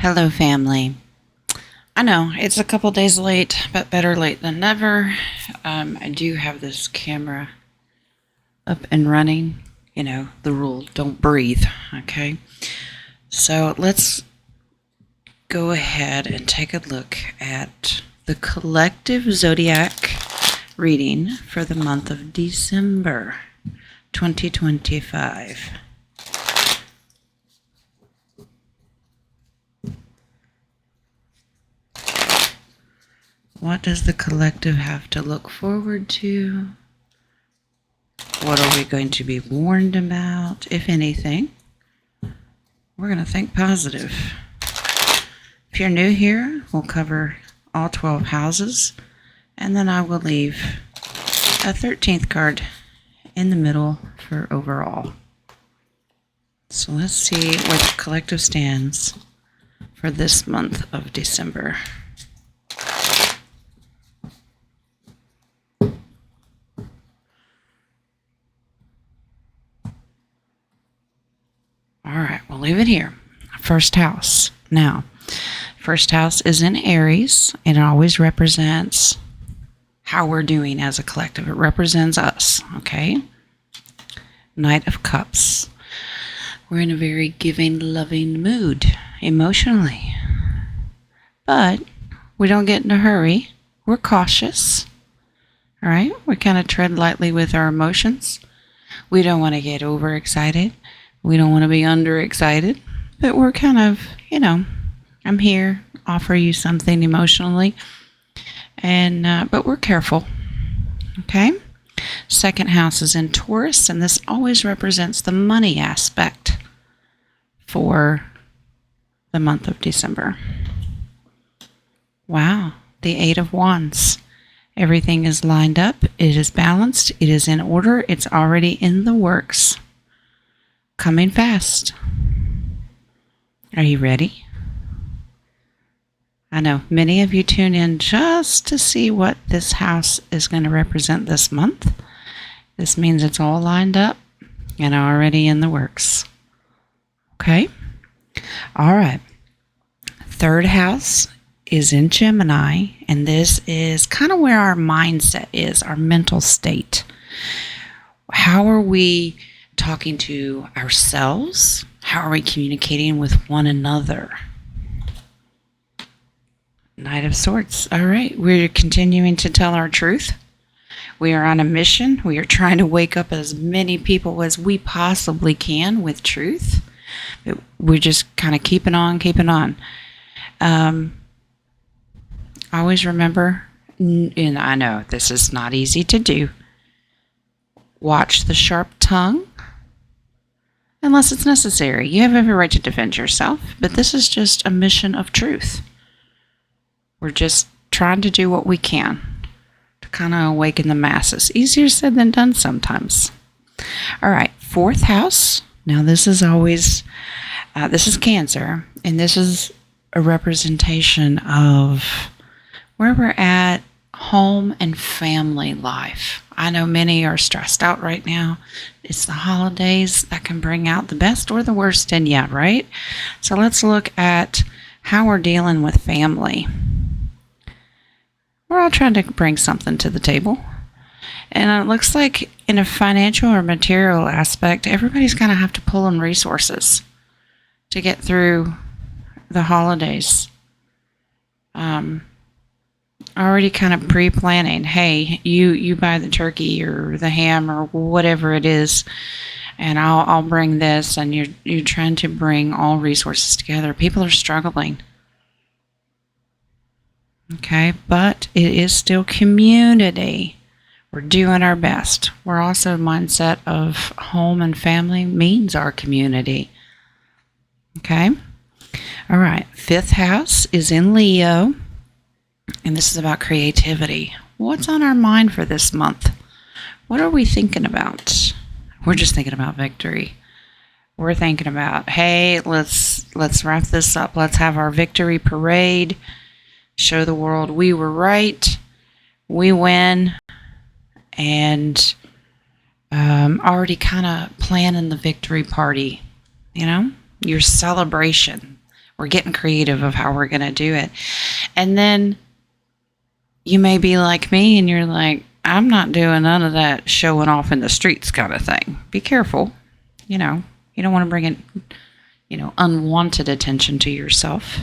Hello, family. I know it's a couple days late, but better late than never. I do have this camera up and running. You know, the rule, don't breathe, okay? So let's go ahead and take a look at the collective Zodiac reading for the month of December 2025. What does the collective have to look forward to? What are we going to be warned about, if anything? We're going to think positive. If you're new here, we'll cover all 12 houses, and then I will leave a 13th card in the middle for overall. So let's see where the collective stands for this month of December. All right, we'll leave it here. First house. Now, first house is in Aries, and it always represents how we're doing as a collective. It represents us, okay? Knight of Cups. We're in a very giving, loving mood emotionally. But we don't get in a hurry. We're cautious, all right? We kind of tread lightly with our emotions. We don't want to get overexcited. We don't want to be underexcited, but we're kind of, I'm here, offer you something emotionally, and but we're careful, okay? Second house is in Taurus, and this always represents the money aspect for the month of December. Wow, the Eight of Wands. Everything is lined up, it is balanced, it is in order, it's already in the works. Coming fast. Are you ready? I know many of you tune in just to see what this house is going to represent this month. This means it's all lined up and already in the works. Okay? All right. Third house is in Gemini, and this is kind of where our mindset is, our mental state. How are we talking to ourselves? How are we communicating with one another? Knight of Swords. All right, we're continuing to tell our truth. We are on a mission. We are trying to wake up as many people as we possibly can with truth. We're just kind of keeping on. Always remember, and I know this is not easy to do, watch the sharp tongue. Unless it's necessary. You have every right to defend yourself, but this is just a mission of truth. We're just trying to do what we can to kind of awaken the masses. Easier said than done sometimes. All right, fourth house. Now this is always, this is Cancer, and this is a representation of where we're at, home and family life. I know many are stressed out right now. It's the holidays that can bring out the best or the worst in you, right? So let's look at how we're dealing with family. We're all trying to bring something to the table. And it looks like in a financial or material aspect, everybody's going to have to pull in resources to get through the holidays. Already kind of pre-planning. Hey, you buy the turkey or the ham or whatever it is, and I'll bring this. And you're trying to bring all resources together. People are struggling. Okay, but it is still community. We're doing our best. We're also a mindset of home and family means our community. Okay, all right. Fifth house is in Leo. And this is about creativity. What's on our mind for this month? What are we thinking about? We're just thinking about victory. We're thinking about, hey, let's wrap this up. Let's have our victory parade. Show the world we were right. We win. And already kind of planning the victory party. Your celebration. We're getting creative of how we're going to do it. And then you may be like me and you're like, I'm not doing none of that showing off in the streets kind of thing. Be careful. You don't want to bring in, unwanted attention to yourself.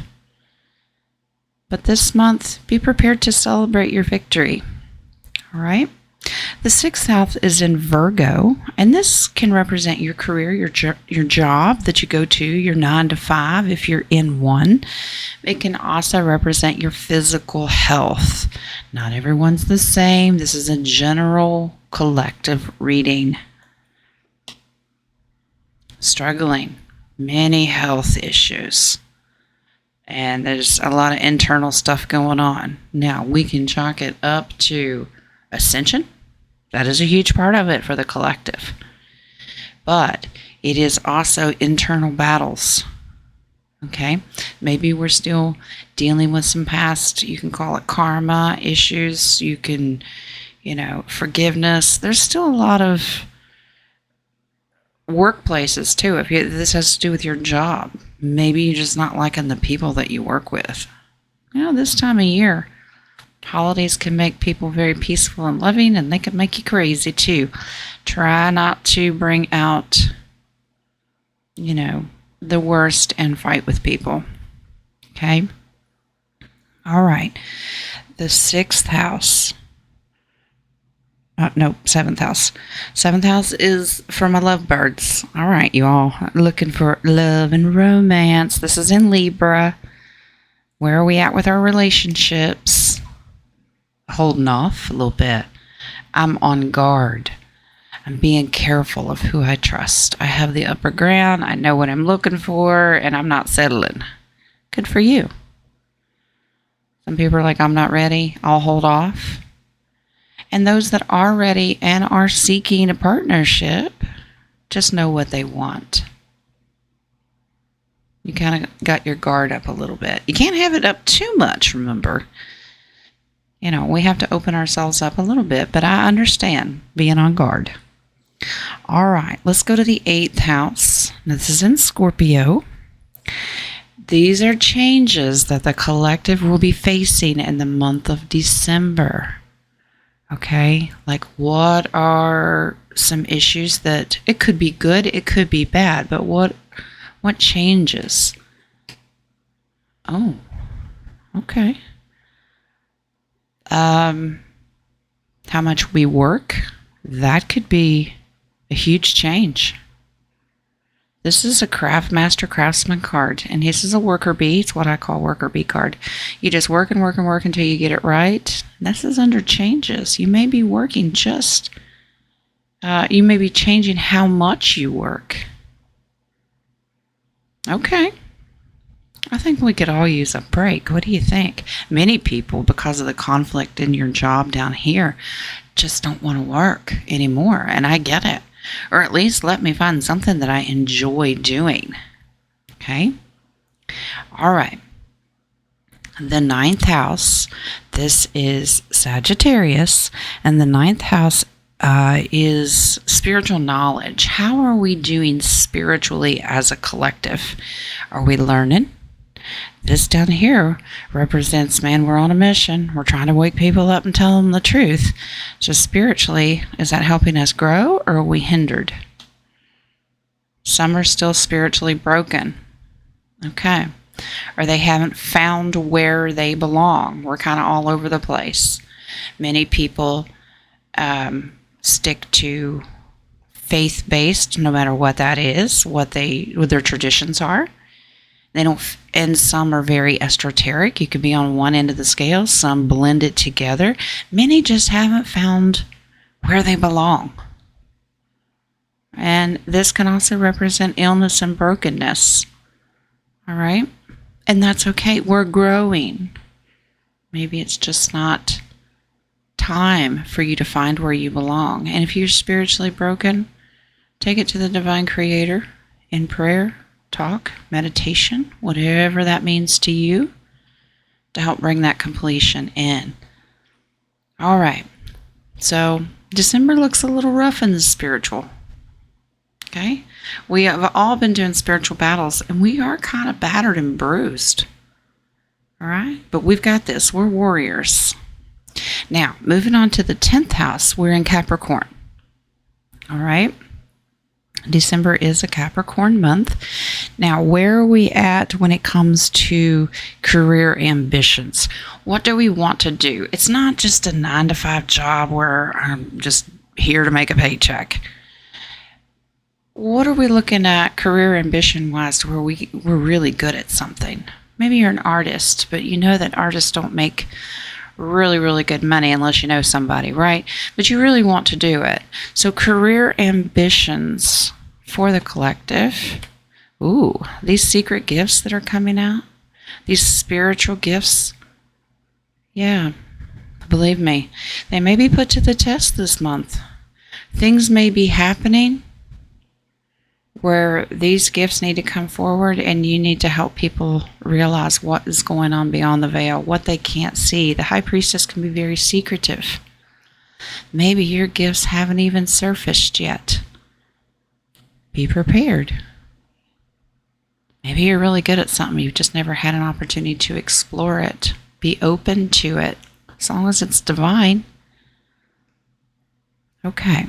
But this month, be prepared to celebrate your victory. All right? The 6th house is in Virgo, and this can represent your career, your job that you go to, your 9 to 5 if you're in one. It can also represent your physical health. Not everyone's the same. This is a general collective reading. Struggling, many health issues. And there's a lot of internal stuff going on. Now, we can chalk it up to ascension. That is a huge part of it for the collective. But it is also internal battles. Okay? Maybe we're still dealing with some past, you can call it karma issues. You can, forgiveness. There's still a lot of workplaces too. If this has to do with your job, maybe you're just not liking the people that you work with. This time of year, holidays can make people very peaceful and loving, and they can make you crazy too. Try not to bring out, the worst and fight with people. Okay? All right. The 6th house. 7th house. 7th house is for my lovebirds. All right, you all looking for love and romance. This is in Libra. Where are we at with our relationships? Holding off a little bit. I'm on guard. I'm being careful of who I trust. I have the upper ground. I know what I'm looking for, and I'm not settling. Good for you. Some people are like, I'm not ready. I'll hold off. And those that are ready and are seeking a partnership, just know what they want. You kind of got your guard up a little bit. You can't have it up too much, remember. We have to open ourselves up a little bit, but I understand being on guard. All right, let's go to the 8th house. This is in Scorpio. These are changes that the collective will be facing in the month of December. Okay, like what are some issues that it could be good, it could be bad, but what changes? Oh, okay. How much we work, that could be a huge change. This is a master craftsman card, and this is a worker bee. It's what I call worker bee card. You just work and work and work until you get it right. This is under changes. You may be working you may be changing how much you work. Okay. I think we could all use a break. What do you think? Many people, because of the conflict in your job down here, just don't want to work anymore, and I get it. Or at least let me find something that I enjoy doing. Okay? All right. The 9th house, this is Sagittarius, and the 9th house is spiritual knowledge. How are we doing spiritually as a collective? Are we learning? This down here represents, man, we're on a mission. We're trying to wake people up and tell them the truth. So spiritually, is that helping us grow, or are we hindered? Some are still spiritually broken. Okay. Or they haven't found where they belong. We're kind of all over the place. Many people stick to faith-based, no matter what that is, what their traditions are. They don't, and some are very esoteric. You could be on one end of the scale. Some blend it together. Many just haven't found where they belong. And this can also represent illness and brokenness. All right? And that's okay. We're growing. Maybe it's just not time for you to find where you belong. And if you're spiritually broken, take it to the Divine Creator in prayer, talk, meditation, whatever that means to you, to help bring that completion in. All right. So December looks a little rough in the spiritual. Okay? We have all been doing spiritual battles, and we are kind of battered and bruised. All right? But we've got this. We're warriors. Now, moving on to the 10th house, we're in Capricorn. All right? December is a Capricorn month. Now, where are we at when it comes to career ambitions? What do we want to do? It's not just a 9-to-5 job where I'm just here to make a paycheck. What are we looking at career ambition-wise where we're really good at something? Maybe you're an artist, but you know that artists don't make really, really good money unless you know somebody, right? But you really want to do it. So career ambitions for the collective. Ooh, these secret gifts that are coming out, these spiritual gifts. Yeah, believe me, they may be put to the test this month. Things may be happening where these gifts need to come forward, and you need to help people realize what is going on beyond the veil, what they can't see. The High Priestess can be very secretive. Maybe your gifts haven't even surfaced yet. Be prepared. Maybe you're really good at something. You've just never had an opportunity to explore it. Be open to it, as long as it's divine. Okay.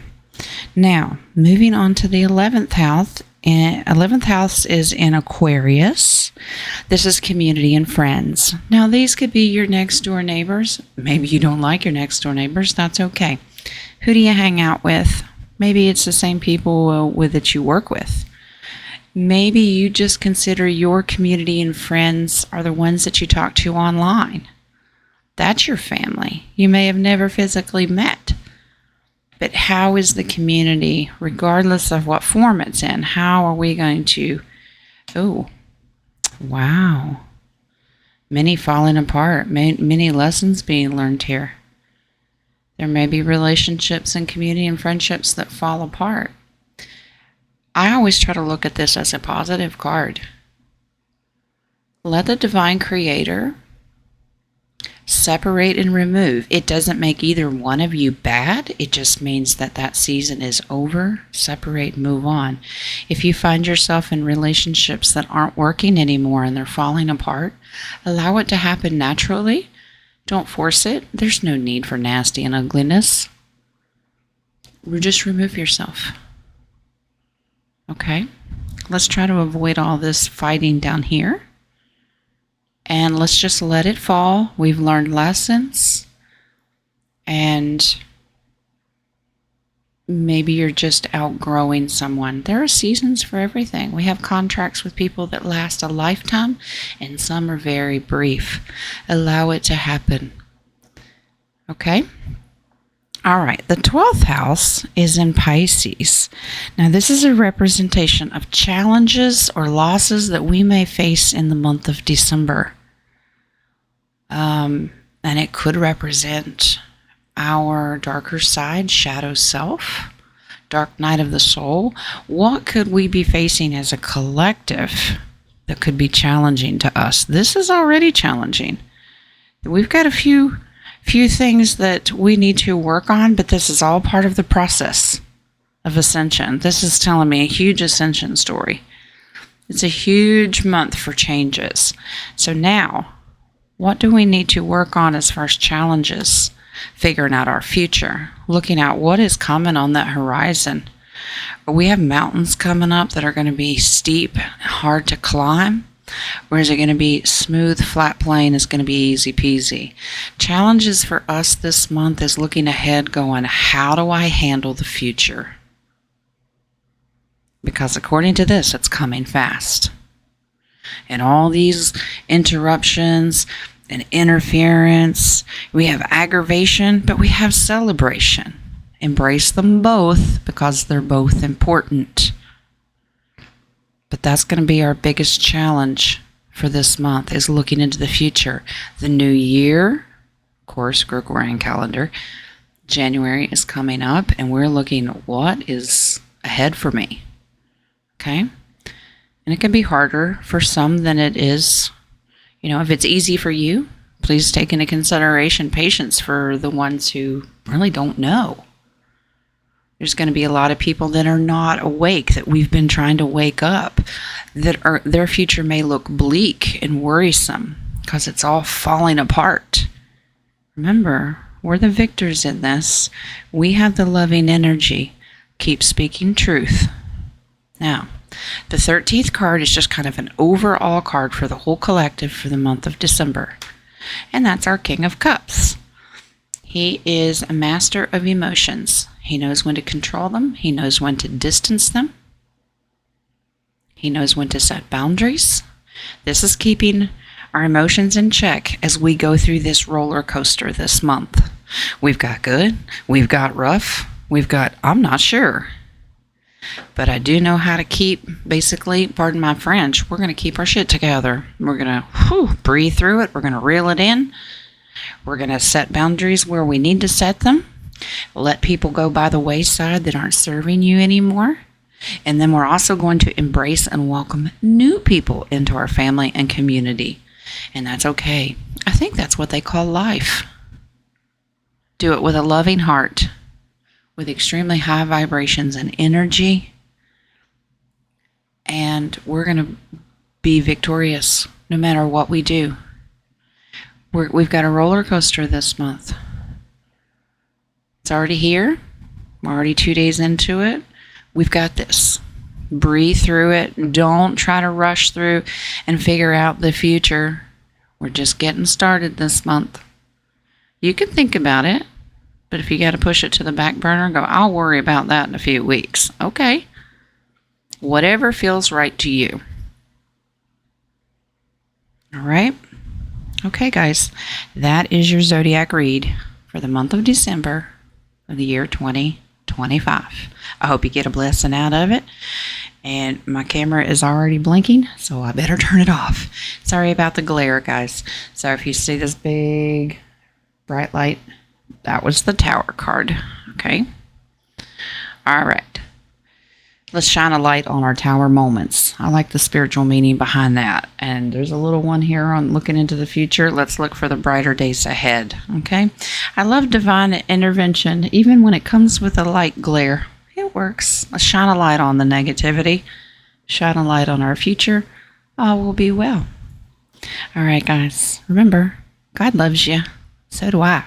Now, moving on to the 11th house. 11th house is in Aquarius. This is community and friends. Now, these could be your next door neighbors. Maybe you don't like your next door neighbors. That's okay. Who do you hang out with? Maybe it's the same people that you work with. Maybe you just consider your community and friends are the ones that you talk to online. That's your family. You may have never physically met. But how is the community, regardless of what form it's in? How are we going to... Oh, wow. Many falling apart. Many lessons being learned here. There may be relationships and community and friendships that fall apart. I always try to look at this as a positive card. Let the divine creator separate and remove. It doesn't make either one of you bad. It just means that that season is over. Separate, move on. If you find yourself in relationships that aren't working anymore and they're falling apart, allow it to happen naturally. Don't force it. There's no need for nasty and ugliness. Just remove yourself. Okay? Let's try to avoid all this fighting down here. And let's just let it fall. We've learned lessons. And maybe you're just outgrowing someone. There are seasons for everything. We have contracts with people that last a lifetime, and some are very brief. Allow it to happen. Okay? All right, the 12th house is in Pisces. Now, this is a representation of challenges or losses that we may face in the month of December. And it could represent our darker side, shadow self, dark night of the soul. What could we be facing as a collective that could be challenging to us? This is already challenging. We've got a few things that we need to work on, but this is all part of the process of ascension. This is telling me a huge ascension story. It's a huge month for changes. So now, what do we need to work on as far as challenges? Figuring out our future, looking at what is coming on that horizon. We have mountains coming up that are going to be steep, hard to climb. Or is it going to be smooth, flat plain? Is going to be easy peasy? Challenges for us this month is looking ahead, going, how do I handle the future? Because according to this, it's coming fast. And all these interruptions and interference, we have aggravation, but we have celebration. Embrace them both because they're both important. But that's going to be our biggest challenge for this month, is looking into the future. The new year, of course, Gregorian calendar, January is coming up, and we're looking at what is ahead for me. Okay? And it can be harder for some than it is. If it's easy for you, please take into consideration patience for the ones who really don't know. There's going to be a lot of people that are not awake, that we've been trying to wake up, their future may look bleak and worrisome because it's all falling apart. Remember, we're the victors in this. We have the loving energy. Keep speaking truth. Now, the 13th card is just kind of an overall card for the whole collective for the month of December. And that's our King of Cups. He is a master of emotions. He knows when to control them. He knows when to distance them. He knows when to set boundaries. This is keeping our emotions in check as we go through this roller coaster this month. We've got good, we've got rough, we've got I'm not sure. But I do know how to keep, basically, pardon my French, we're going to keep our shit together. We're going to breathe through it. We're going to reel it in. We're going to set boundaries where we need to set them. Let people go by the wayside that aren't serving you anymore. And then we're also going to embrace and welcome new people into our family and community. And that's okay. I think that's what they call life. Do it with a loving heart, with extremely high vibrations and energy. And we're going to be victorious no matter what we do. We've got a roller coaster this month. It's already here. We're already 2 days into it. We've got this. Breathe through it. Don't try to rush through and figure out the future. We're just getting started this month. You can think about it, but if you got to push it to the back burner and go, I'll worry about that in a few weeks. Okay. Whatever feels right to you. All right. Okay, guys. That is your Zodiac read for the month of December of the year 2025. I hope you get a blessing out of it. And my camera is already blinking, so I better turn it off. Sorry about the glare, guys. So if you see this big bright light, that was the Tower card. Okay. All right. Let's shine a light on our Tower moments. I like the spiritual meaning behind that. And there's a little one here on looking into the future. Let's look for the brighter days ahead. Okay. I love divine intervention, even when it comes with a light glare. It works. Let's shine a light on the negativity. Shine a light on our future. All will be well. All right, guys. Remember, God loves you. So do I.